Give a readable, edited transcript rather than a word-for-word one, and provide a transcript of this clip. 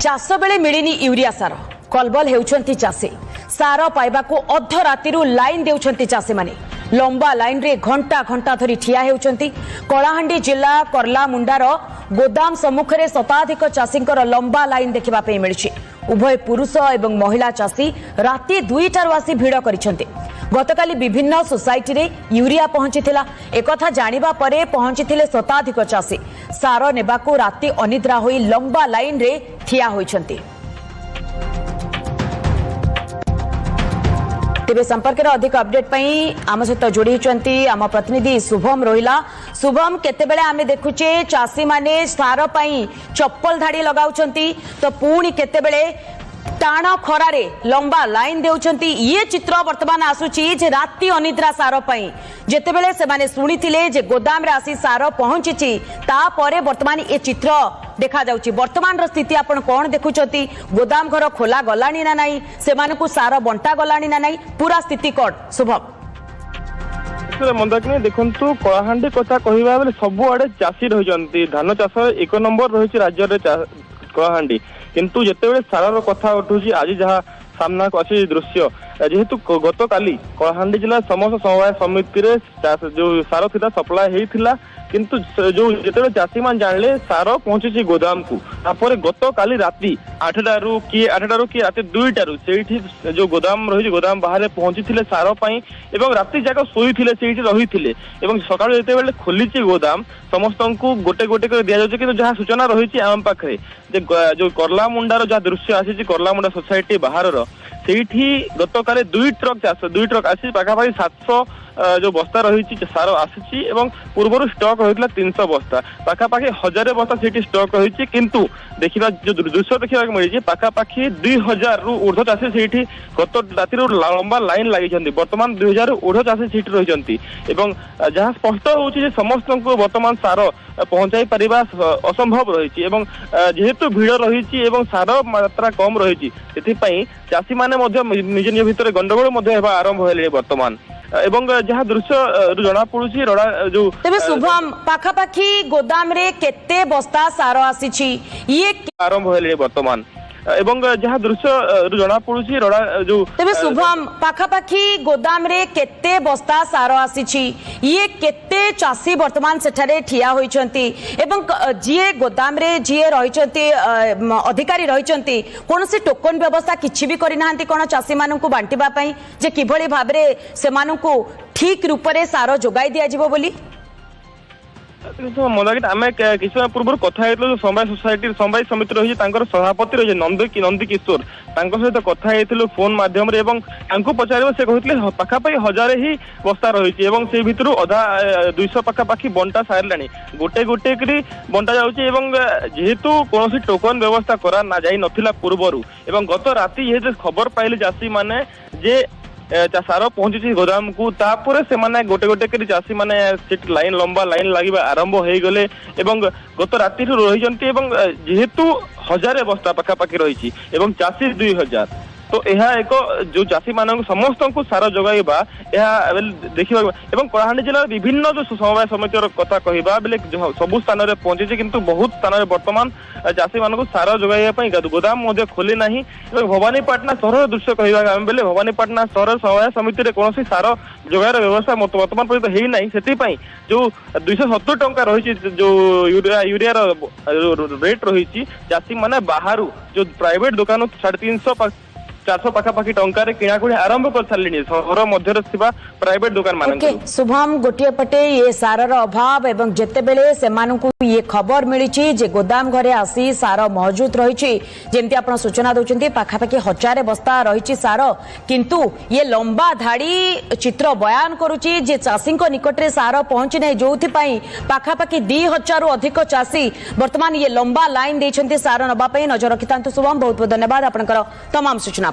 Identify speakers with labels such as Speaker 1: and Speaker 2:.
Speaker 1: चाष बेले मिलनी यूरिया सार कलबल होउछंती चाषी सार पाइबाकू अध रातिरु लाइन देउछंती चाषी माने लंबा लाइन रे घंटा घंटा धरी ठिया हेउछंती। कलाहांडी जिला करला मुंडार गोदाम सम्मुख में शताधिक चाषी लंबा लाइन देखा मिली। उभय पुरुष एवं महिला चाषी राति 2टारू आसी भिड़ करिसेंती। गतकाली विभिन्न सोसाइटी रे यूरिया पहुंचीथिला एकथा जानिबा परे पहुंचीथिले शताधिक चाषी सार नेबाकू राति अनिद्रा होई लंबा लाइन रे ठिया होइछंती। तेरे संपर्क में अधिक अपडेट पई आम सहित जोड़ी होती आम प्रतिनिधि शुभम रोहिला। शुभम केतेबेले आमे देखुचे चाषी माने सार पई चप्पल धाड़ी लगाउछंती तो पुणी केतेबेले टाण खरारे लंबा लाइन देउछंती। ये चित्र वर्तमान आसुची जे राति अनिद्रा सार पई जेतेबेले से माने सुनिथिले जे गोदाम रे आसी सार पहुंचीची तापरे वर्तमान ये चित्र देखा जाउची। वर्तमान स्थिति आपण कोन देखुचती गोदाम घर खोला गलानी ना नाही सेमानकु सार बंटा गलानी ना नाही पूरा स्थिति कोन शुभम
Speaker 2: मंदाकिनी देखंतु कलाहांडी कथा कहिबा बेले सब आडे चाषी रहिजंती धान चाष एक नंबर रहिछि राज्य रे कलाहांडी किंतु जेतेबेले सारार कथा उठुछि आज जहाँ सामना अच्छी दृश्य जेहेतु गत काली कलाहांडी जिला समस्त समवाय समिति रे जो सार थिला सप्लाई हेइथिला किंतु जो जेतेबेले चाषी मान जानले सार पहुंची गोदाम को तापर गत काली राति 8टारू कि राति 2टारू सेठी जो गोदाम रही गोदाम बाहर पहुंची सार पाई एवं राति जाक शोईथिले सेठी रहिथिले एवं सकाळ जेतेबेले खोलिछि गोदाम समस्त को गोटे गोटे कर दिया जाउछि किंतु जहाँ सूचना रही आम पाखे जो करला मुंडार जहाँ दृश्य आसी करला मुंडा सोसाइटी बाहर सेठी गत काले 2 ट्रक आसी पाखापाखि 700 जो बस्ता रही सार आसी एवं पूर्व स्टॉक रही 300 बस्ता पाखापाखि 1000 बस्ता सेठी स्टॉक रही किंतु देखा जो दृश्य देखा मिली पाखापाखि 2000 रु ऊर्ध्व चाषी सेठी गत राति लंबा लाइन लगी बर्तमान 2000 ऊर्ध्व चाषी सेठी रही जहाँ स्पष्ट होची समस्त को बर्तमान सार पहुंचाई पारिबा असंभव रही जेहेतु भीड़ रही सार मात्रा कम रही चाषी माने निज निज भितर गंडगोल आरंभ होले बर्तमान एवं जहाँ दृश्य जना पड़ुछि रड़ा जो
Speaker 1: तेबे शुभम पाखापाखी गोदाम रे केते बस्ता सार आसीछि ये
Speaker 2: आरंभ होले बर्तमान एवं जहाँ दृश्य जना पड़ुछि रड़ा जो
Speaker 1: तेबे शुभम पाखापाखी गोदाम रे केते बस्ता सार आसीछि ये केते चाषी वर्तमान सेठारे ठिया होइछंती एवं जिए गोदाम रे जिए रहिछंती अधिकारी रहिछंती कोनोसी टोकन व्यवस्था किछि भी करि नाहंती कोन चाषी माननकु बांटिबा पई जे किभଳି भाबरे सेमानकु ठीक रूप रे सार जोगाई दिया जिवो बोली
Speaker 2: मंदाकिनी आम किस पूर्व कथा जो समवाय सोसाइटी समवाय समिति रही सभापति रही नंदी किशोर सहित कथा फोन मध्यम पचार से कहते पाखापाखि 1000 ही बस्ता रही से भितर अधा 200 पाखापाखि बंटा सारे गोटे गोटे करी बंटा जेहेतु कौन टोकन व्यवस्था करा ना जाई नथिला पूर्वर गत राति ये खबर पाइले चाषी माने जे सार पहुंची गोदाम को तापर से माने गोटे गोटे करी चाषी माने लाइन लंबा लाइन लगे आरंभ हो गले गत राति रही जेहेतु 1000 बस्ता पाखापाखि रही चाषी 2000 तो यह एक जो चाषी मान समस्त को सार जोगाइबा देखा कलाहांडी जिला विभिन्न जो समवाय समिति कथा कहवा बेले सबु स्थान में पहुंची किंतु बहुत स्थान में बर्तमान चाषी मान सार जोगाइबा गोदाम खोली ना भवानीपाटना सहर दृश्य कहवा बेले भवानीपाटना सहर समवाय समिति कौन सार जोगाइर व्यवस्था बर्तमान पर्यटन होना से जो 270 टंका रही जो यूरिया रेट रही चाषी माने बाहर जो प्राइवेट दुकान 350 400 पाखापाखि टंकार किणाकुणी आरंभ कर सारे सहर मध्य प्राइवेट दुकान मान
Speaker 1: शुभम गोटे पटे ये सारर अभाव एवं जेतेबेले सेमानकु ये खबर मिली जे गोदाम घरे आसी सार मौजूद रही जेमती आप सूचना दौरान पाखापाखि 1000 बस्ता रही सार किंतु ये लंबा धाड़ी चित्र बयान करुच्ची जे चाषी निकट में सार पहुंची ना जो पाखापाखि 2000 रु अधिक चाषी वर्तमान ये लंबा लाइन देते सार नवाई नजर रखि शुभम बहुत बहुत धन्यवाद आपंकर तमाम सूचना।